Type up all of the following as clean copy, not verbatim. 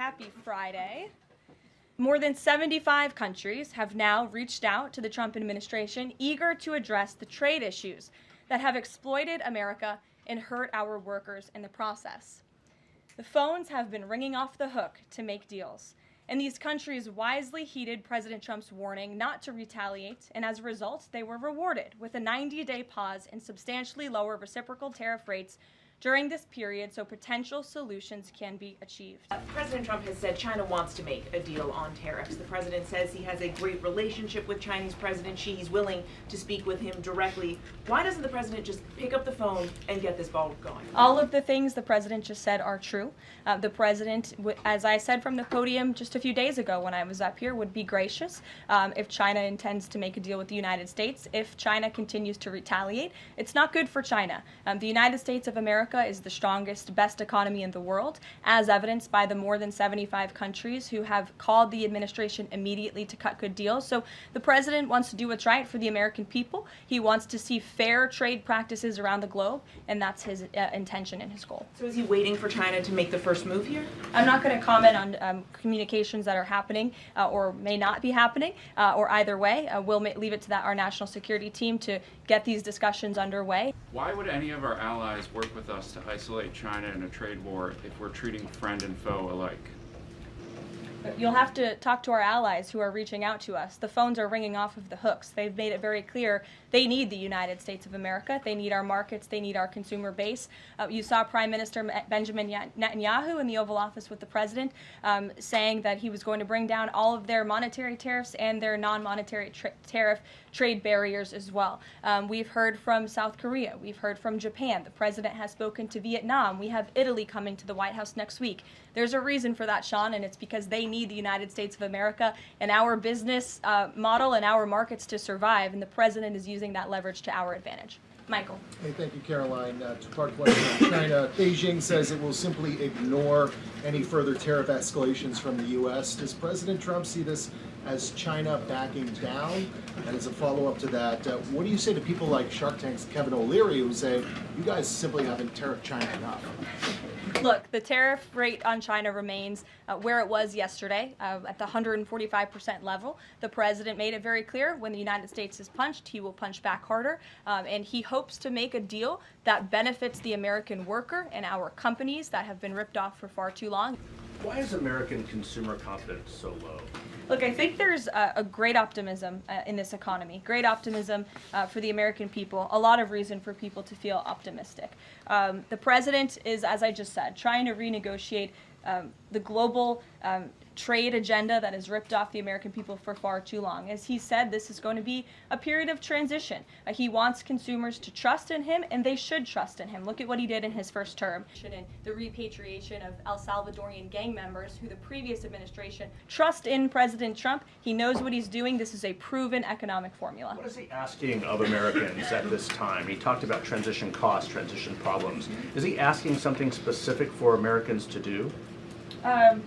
Happy Friday. More than 75 countries have now reached out to the Trump administration, eager to address the trade issues that have exploited America and hurt our workers in the process. The phones have been ringing off the hook to make deals, and these countries wisely heeded President Trump's warning not to retaliate, and as a result, they were rewarded with a 90-day pause and substantially lower reciprocal tariff rates during this period so potential solutions can be achieved. President Trump has said China wants to make a deal on tariffs. The president says he has a great relationship with Chinese President Xi. He's willing to speak with him directly. Why doesn't the president just pick up the phone and get this ball going? All of the things the president just said are true. The president, as I said from the podium just a few days ago when I was up here, would be gracious if China intends to make a deal with the United States. If China continues to retaliate, it's not good for China. The United States of America is the strongest, best economy in the world, as evidenced by the more than 75 countries who have called the administration immediately to cut good deals. So the president wants to do what's right for the American people. He wants to see fair trade practices around the globe, and that's his intention and his goal. So is he waiting for China to make the first move here? I'm not going to comment on communications that are happening or may not be happening, or either way. We'll leave it to our national security team to get these discussions underway. Why would any of our allies work with us to isolate China in a trade war if we're treating friend and foe alike? You'll have to talk to our allies who are reaching out to us. The phones are ringing off of the hooks. They've made it very clear they need the United States of America. They need our markets. They need our consumer base. You saw Prime Minister Benjamin Netanyahu in the Oval Office with the president saying that he was going to bring down all of their monetary tariffs and their non-monetary tariff trade barriers as well. We've heard from South Korea. We've heard from Japan. The president has spoken to Vietnam. We have Italy coming to the White House next week. There's a reason for that, Sean, and it's because they need the United States of America and our business model and our markets to survive, and the president is using that leverage to our advantage. Michael. Hey, thank you, Karoline. Two-part question on China. Beijing says it will simply ignore any further tariff escalations from the U.S. Does President Trump see this as China backing down? And as a follow-up to that, what do you say to people like Shark Tank's Kevin O'Leary who say, you guys simply haven't tariffed China enough? Look, the tariff rate on China remains where it was yesterday, at the 145% level. The president made it very clear when the United States is punched, he will punch back harder, and he hopes to make a deal that benefits the American worker and our companies that have been ripped off for far too long. Why is American consumer confidence so low? Look, I think there's a great optimism in this economy, great optimism for the American people, a lot of reason for people to feel optimistic. The president is, as I just said, trying to renegotiate the global trade agenda that has ripped off the American people for far too long. As he said, this is going to be a period of transition. He wants consumers to trust in him, and they should trust in him. Look at what he did in his first term. And the repatriation of El Salvadorian gang members who the previous administration trust in President Trump. He knows what he's doing. This is a proven economic formula. What is he asking of Americans at this time? He talked about transition costs, transition problems. Is he asking something specific for Americans to do?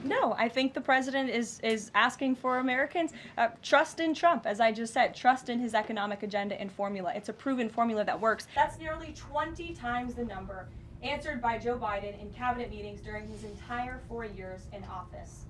No, I think the president is asking for Americans trust in Trump, as I just said, trust in his economic agenda and formula. It's a proven formula that works. That's nearly 20 times the number answered by Joe Biden in cabinet meetings during his entire 4 years in office.